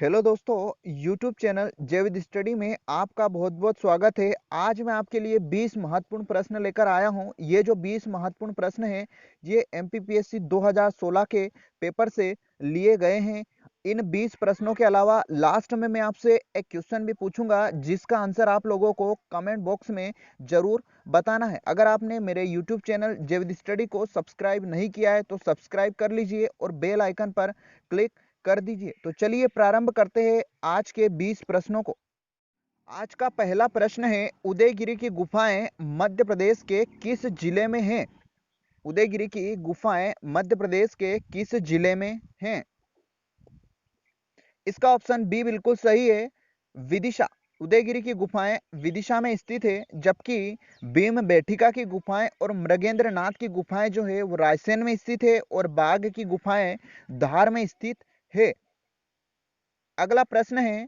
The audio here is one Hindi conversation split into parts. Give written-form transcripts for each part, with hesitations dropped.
हेलो दोस्तों, यूट्यूब चैनल जय विद स्टडी में आपका बहुत बहुत स्वागत है। आज मैं आपके लिए 20 महत्वपूर्ण प्रश्न लेकर आया हूं। ये जो 20 महत्वपूर्ण प्रश्न हैं ये एमपीपीएससी 2016 के पेपर से लिए गए हैं। इन 20 प्रश्नों के अलावा लास्ट में मैं आपसे एक क्वेश्चन भी पूछूंगा जिसका आंसर आप लोगों को कमेंट बॉक्स में जरूर बताना है। अगर आपने मेरे यूट्यूब चैनल जय विद स्टडी को सब्सक्राइब नहीं किया है तो सब्सक्राइब कर लीजिए और बेल आइकन पर क्लिक कर दीजिए। तो चलिए प्रारंभ करते हैं आज के 20 प्रश्नों को। आज का पहला प्रश्न है, उदयगिरी की गुफाएं मध्य प्रदेश के किस जिले में हैं? उदयगिरी की गुफाएं मध्य प्रदेश के किस जिले में हैं? इसका ऑप्शन बी बिल्कुल सही है, विदिशा। उदयगिरी की गुफाएं विदिशा में स्थित है, जबकि भीम बेटिका की गुफाएं और मृगेंद्र नाथ की गुफाएं जो है वो रायसेन में स्थित है और बाघ की गुफाएं धार में स्थित है। अगला प्रश्न है,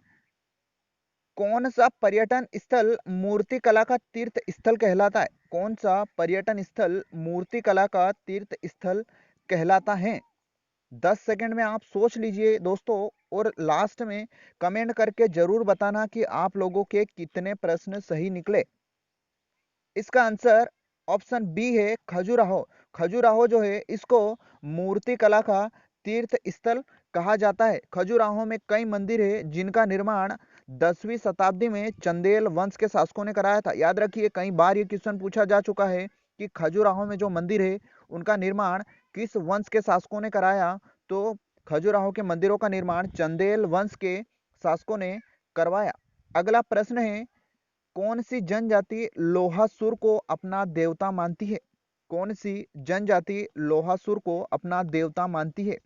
कौन सा पर्यटन स्थल मूर्तिकला का तीर्थ स्थल कहलाता है? कौन सा पर्यटन स्थल मूर्तिकला का तीर्थ स्थल कहलाता है? 10 सेकंड में आप सोच लीजिए दोस्तों, और लास्ट में कमेंट करके जरूर बताना कि आप लोगों के कितने प्रश्न सही निकले। इसका आंसर ऑप्शन बी है, खजुराहो। खजुराहो जो है इसको मूर्तिकला का तीर्थ स्थल कहा जाता है। खजुराहो में कई मंदिर है जिनका निर्माण 10वीं शताब्दी में चंदेल वंश के शासकों ने कराया था। याद रखिए, कई बार ये क्वेश्चन पूछा जा चुका है कि खजुराहो में जो मंदिर है उनका निर्माण किस वंश के शासकों ने कराया। तो खजुराहो के मंदिरों का निर्माण चंदेल वंश के शासकों ने करवाया। अगला प्रश्न है, कौन सी जनजाति लोहासुर को अपना देवता मानती है? कौन सी जनजाति लोहासुर को अपना देवता मानती है?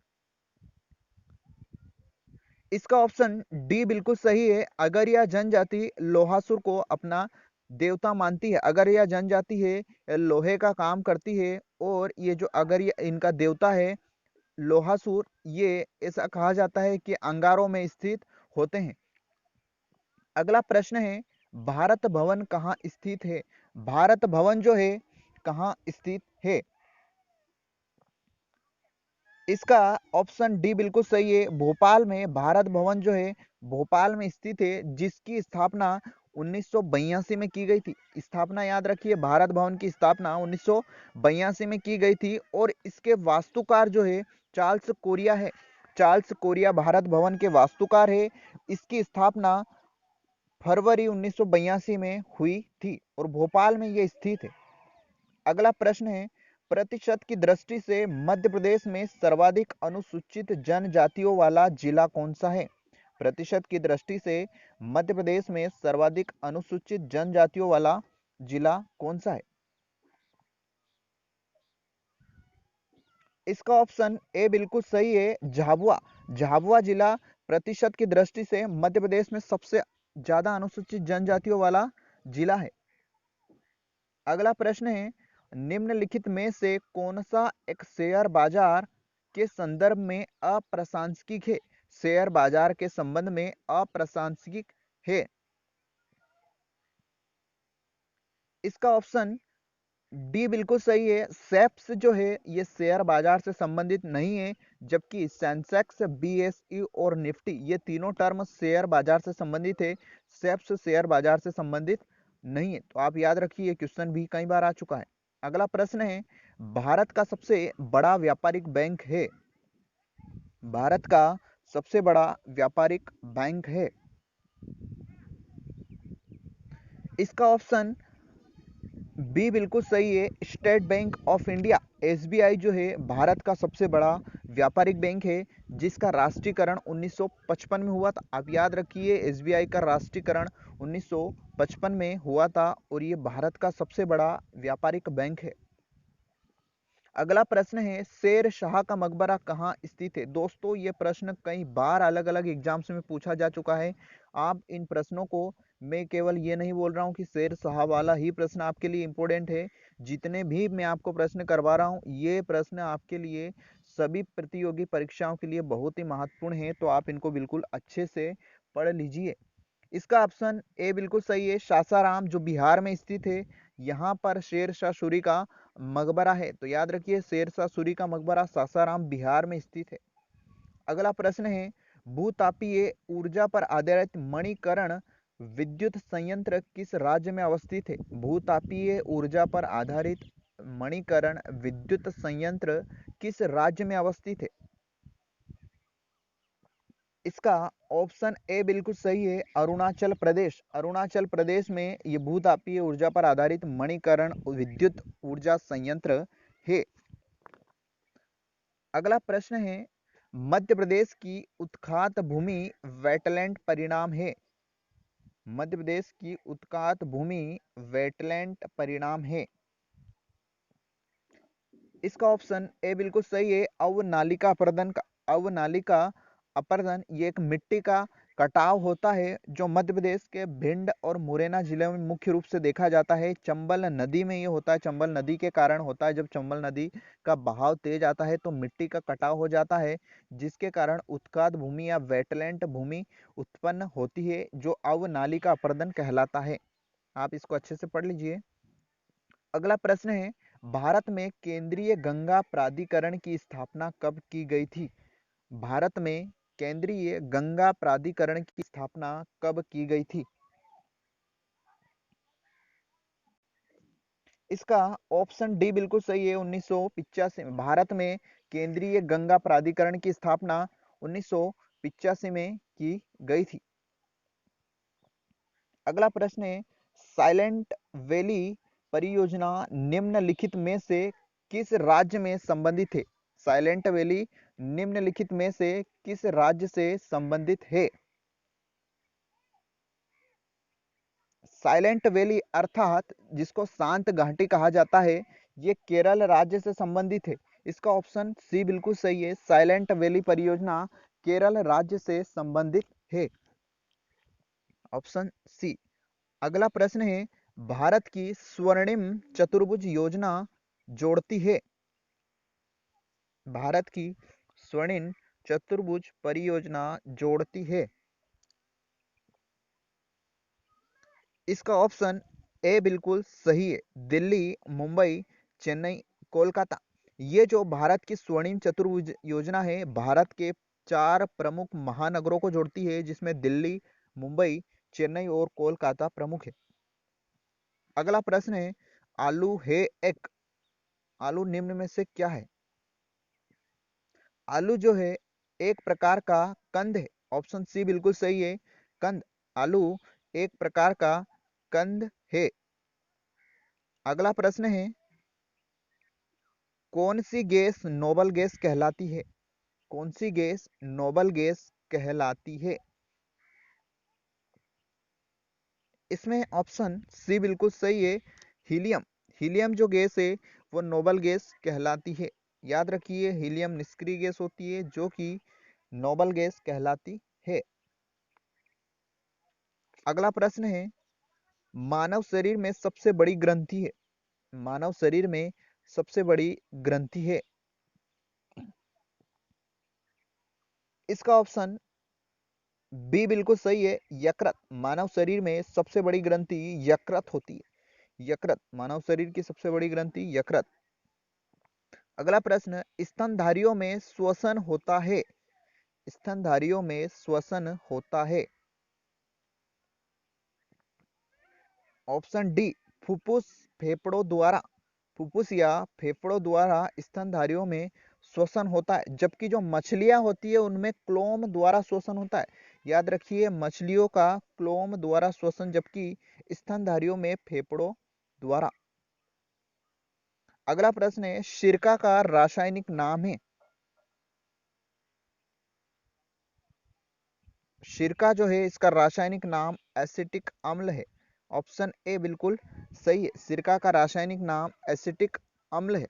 इसका ऑप्शन डी बिल्कुल सही है, अगरिया जनजाति लोहासुर को अपना देवता मानती है। अगरिया जनजाति है लोहे का काम करती है और ये जो अगरिया इनका देवता है लोहासुर, ये ऐसा कहा जाता है कि अंगारों में स्थित होते हैं। अगला प्रश्न है, भारत भवन कहाँ स्थित है? भारत भवन जो है कहाँ स्थित है? इसका ऑप्शन डी बिल्कुल सही है, भोपाल में भारत भवन जो है भोपाल में स्थित है, जिसकी स्थापना 1982 में की गई थी। स्थापना याद रखिए, भारत भवन की स्थापना 1982 में की गई थी और इसके वास्तुकार जो है चार्ल्स कोरिया है। चार्ल्स कोरिया भारत भवन के वास्तुकार है। इसकी स्थापना फरवरी 1982 में हुई थी और भोपाल में यह स्थित है। अगला प्रश्न है, प्रतिशत की दृष्टि से मध्य प्रदेश में सर्वाधिक अनुसूचित जनजातियों वाला जिला कौन सा है? प्रतिशत की दृष्टि से मध्य प्रदेश में सर्वाधिक अनुसूचित जनजातियों वाला जिला कौन सा है? इसका ऑप्शन ए बिल्कुल सही है, झाबुआ। झाबुआ जिला प्रतिशत की दृष्टि से मध्य प्रदेश में सबसे ज्यादा अनुसूचित जनजातियों वाला जिला है। अगला प्रश्न है, निम्नलिखित में से कौन सा एक शेयर बाजार के संदर्भ में अप्रासंगिक है? शेयर बाजार के संबंध में अप्रासंगिक है। इसका ऑप्शन डी बिल्कुल सही है, सेप्स जो है ये शेयर बाजार से संबंधित नहीं है, जबकि सेंसेक्स, बीएसई और निफ्टी ये तीनों टर्म शेयर बाजार से संबंधित है। सेप्स शेयर बाजार से संबंधित नहीं है। तो आप याद रखिए, क्वेश्चन भी कई बार आ चुका है। अगला प्रश्न है, भारत का सबसे बड़ा व्यापारिक बैंक है? भारत का सबसे बड़ा व्यापारिक बैंक है। इसका ऑप्शन बी बिल्कुल सही है, state bank of India. SBI जो है भारत का सबसे बड़ा व्यापारिक बैंक है, जिसका राष्ट्रीयकरण 1955 में हुआ था। आप याद रखिए, एसबीआई का राष्ट्रीयकरण 1955 में हुआ था और ये भारत का सबसे बड़ा व्यापारिक बैंक है। अगला प्रश्न है, शेर शाह का मकबरा कहाँ स्थित है? दोस्तों, ये प्रश्न कई बार अलग अलग एग्जाम्स में पूछा जा चुका है। आप इन प्रश्नों को, मैं केवल ये नहीं बोल रहा हूँ कि शेर शाह वाला ही प्रश्न आपके लिए इम्पोर्टेंट है। जितने भी मैं आपको प्रश्न करवा रहा हूँ ये प्रश्न आपके लिए सभी प्रतियोगी परीक्षाओं के लिए बहुत ही महत्वपूर्ण है, तो आप इनको बिल्कुल अच्छे से पढ़ लीजिए। इसका ऑप्शन ए बिल्कुल सही है, सासाराम जो बिहार में स्थित है, यहाँ पर शेर शाह सूरी का मकबरा है। तो याद रखिए, शेर शाह सूरी का मकबरा सासाराम बिहार में स्थित है। अगला प्रश्न है, भूतापीय ऊर्जा पर आधारित मणिकरण विद्युत संयंत्र किस राज्य में अवस्थित है? भूतापीय ऊर्जा पर आधारित मणिकरण विद्युत संयंत्र किस राज्य में अवस्थित है? इसका ऑप्शन ए बिल्कुल सही है, अरुणाचल प्रदेश। अरुणाचल प्रदेश में ये भूतापीय ऊर्जा पर आधारित मणिकरण विद्युत ऊर्जा संयंत्र है। अगला प्रश्न है, मध्य प्रदेश की उत्खात भूमि वेटलैंड परिणाम है। मध्य प्रदेश की उत्खात भूमि वेटलैंड परिणाम है। इसका ऑप्शन ए बिल्कुल सही है, अवनालिका अपर्दन का। अवनालिका अपर्दन ये एक मिट्टी का कटाव होता है जो मध्य प्रदेश के भिंड और मुरैना जिले में मुख्य रूप से देखा जाता है। चंबल नदी में ये होता है, चंबल नदी के कारण होता है। जब चंबल नदी का बहाव तेज आता है तो मिट्टी का कटाव हो जाता है, जिसके कारण उत्खात भूमि या वेटलैंड भूमि उत्पन्न होती है, जो अवनालिका अपर्दन कहलाता है। आप इसको अच्छे से पढ़ लीजिए। अगला प्रश्न है, भारत में केंद्रीय गंगा प्राधिकरण की स्थापना कब की गई थी? भारत में केंद्रीय गंगा प्राधिकरण की स्थापना कब की गई थी? इसका ऑप्शन डी बिल्कुल सही है, 1985 में। भारत में केंद्रीय गंगा प्राधिकरण की स्थापना 1985 में की गई थी। अगला प्रश्न है, साइलेंट वैली परियोजना निम्नलिखित में से किस राज्य में संबंधित है? साइलेंट वैली निम्नलिखित में से किस राज्य से संबंधित है? साइलेंट वैली अर्थात जिसको शांत घाटी कहा जाता है, ये केरल राज्य से संबंधित है। इसका ऑप्शन सी बिल्कुल सही है, साइलेंट वैली परियोजना केरल राज्य से संबंधित है। Option C. अगला प्रश्न है, भारत की स्वर्णिम चतुर्भुज योजना जोड़ती है। भारत की स्वर्णिम चतुर्भुज परियोजना जोड़ती है। इसका ऑप्शन ए बिल्कुल सही है, दिल्ली, मुंबई, चेन्नई, कोलकाता। ये जो भारत की स्वर्णिम चतुर्भुज योजना है, भारत के 4 प्रमुख महानगरों को जोड़ती है, जिसमें दिल्ली, मुंबई, चेन्नई और कोलकाता प्रमुख है। अगला प्रश्न है, आलू है एक आलू निम्न में से क्या है? आलू जो है एक प्रकार का कंद है। ऑप्शन सी बिल्कुल सही है, कंद। आलू एक प्रकार का कंद है। अगला प्रश्न है, कौन सी गैस नोबल गैस कहलाती है? कौन सी गैस नोबल गैस कहलाती है? इसमें ऑप्शन सी बिल्कुल सही है, हीलियम। हीलियम जो गैस है वो नोबल गैस कहलाती है। याद रखिए, हीलियम निष्क्रिय गैस होती है जो कि नोबल गैस कहलाती है। अगला प्रश्न है, मानव शरीर में सबसे बड़ी ग्रंथि है। मानव शरीर में सबसे बड़ी ग्रंथि है। इसका ऑप्शन बी बिल्कुल सही है, यकृत। मानव शरीर में सबसे बड़ी ग्रंथि यकृत होती है। यकृत, मानव शरीर की सबसे बड़ी ग्रंथि यकृत। अगला प्रश्न, स्तनधारियों में श्वसन होता है। स्तनधारियों में श्वसन होता है। ऑप्शन डी, फुफ्फुस फेफड़ों द्वारा। फुफ्फुस या फेफड़ों द्वारा स्तनधारियों में श्वसन होता है, जबकि जो मछलियां होती है उनमें क्लोम द्वारा श्वसन होता है। याद रखिए, मछलियों का क्लोम द्वारा श्वसन, जबकि स्तनधारियों में फेफड़ों द्वारा। अगला प्रश्न है, सिरका का रासायनिक नाम है। सिरका जो है इसका रासायनिक नाम एसिटिक अम्ल है। ऑप्शन ए बिल्कुल सही है, सिरका का रासायनिक नाम एसिटिक अम्ल है,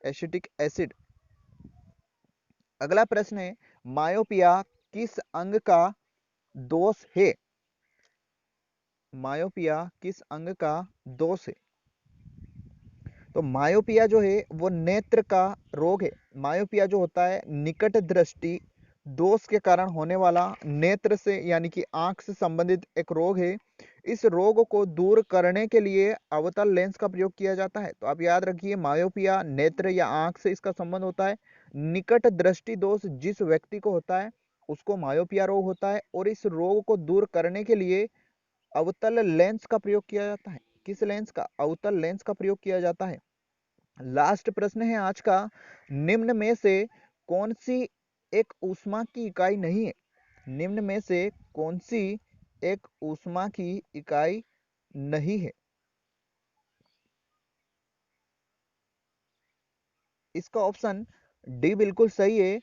एसिटिक एसिड। अगला प्रश्न है, मायोपिया किस अंग का दोष है? मायोपिया किस अंग का दोष है? तो मायोपिया जो है वो नेत्र का रोग है। मायोपिया जो होता है निकट दृष्टि दोष के कारण होने वाला नेत्र से यानी कि आंख से संबंधित एक रोग है। इस रोग को दूर करने के लिए अवतल लेंस का प्रयोग किया जाता है। तो आप याद रखिए, मायोपिया नेत्र या आंख से इसका संबंध होता है। निकट दृष्टि दोष जिस व्यक्ति को होता है उसको मायोपिया रोग होता है और इस रोग को दूर करने के लिए अवतल लेंस का प्रयोग किया जाता है। किस लेंस का? अवतल लेंस का प्रयोग किया जाता है। लास्ट प्रश्न है आज का, निम्न में से कौन सी एक ऊष्मा की इकाई नहीं है? निम्न में से कौन सी एक ऊष्मा की इकाई नहीं है? इसका ऑप्शन डी बिल्कुल सही है,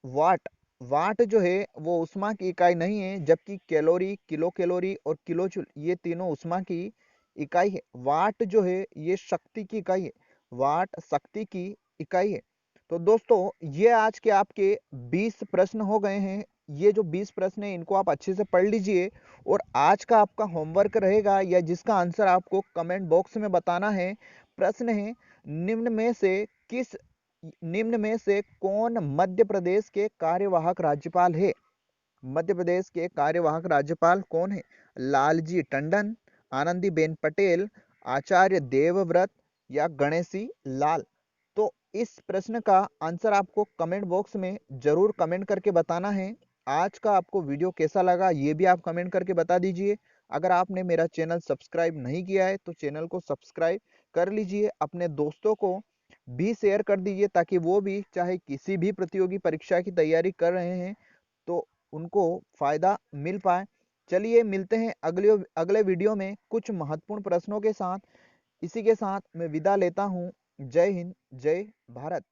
वाट। वाट जो है वो ऊष्मा की इकाई नहीं है, जबकि कैलोरी, किलो कैलोरी और किलो जूल ये तीनों ऊष्मा की इकाई है। वाट जो है ये शक्ति की इकाई है। वाट शक्ति की इकाई है। तो दोस्तों ये आज के आपके 20 प्रश्न हो गए हैं। ये जो 20 प्रश्न है इनको आप अच्छे से पढ़ लीजिए और आज का आपका होमवर्क रहेगा या जिसका आंसर आपको कमेंट बॉक्स में बताना है। प्रश्न है, निम्न में से किस निम्न में से कौन मध्य प्रदेश के कार्यवाहक राज्यपाल है? मध्य प्रदेश के कार्यवाहक राज्यपाल कौन है? लालजी टंडन, आनंदीबेन पटेल, आचार्य देवव्रत या गणेशी लाल? तो इस प्रश्न का आंसर आपको कमेंट बॉक्स में जरूर कमेंट करके बताना है। आज का आपको वीडियो कैसा लगा ये भी आप कमेंट करके बता दीजिए। अगर आपने मेरा चैनल सब्सक्राइब नहीं किया है तो चैनल को सब्सक्राइब कर लीजिए। अपने दोस्तों को भी शेयर कर दीजिए ताकि वो भी चाहे किसी भी प्रतियोगी परीक्षा की तैयारी कर रहे हैं तो उनको फायदा मिल पाए। चलिए मिलते हैं अगले अगले वीडियो में कुछ महत्वपूर्ण प्रश्नों के साथ। इसी के साथ मैं विदा लेता हूँ। जय हिंद, जय भारत।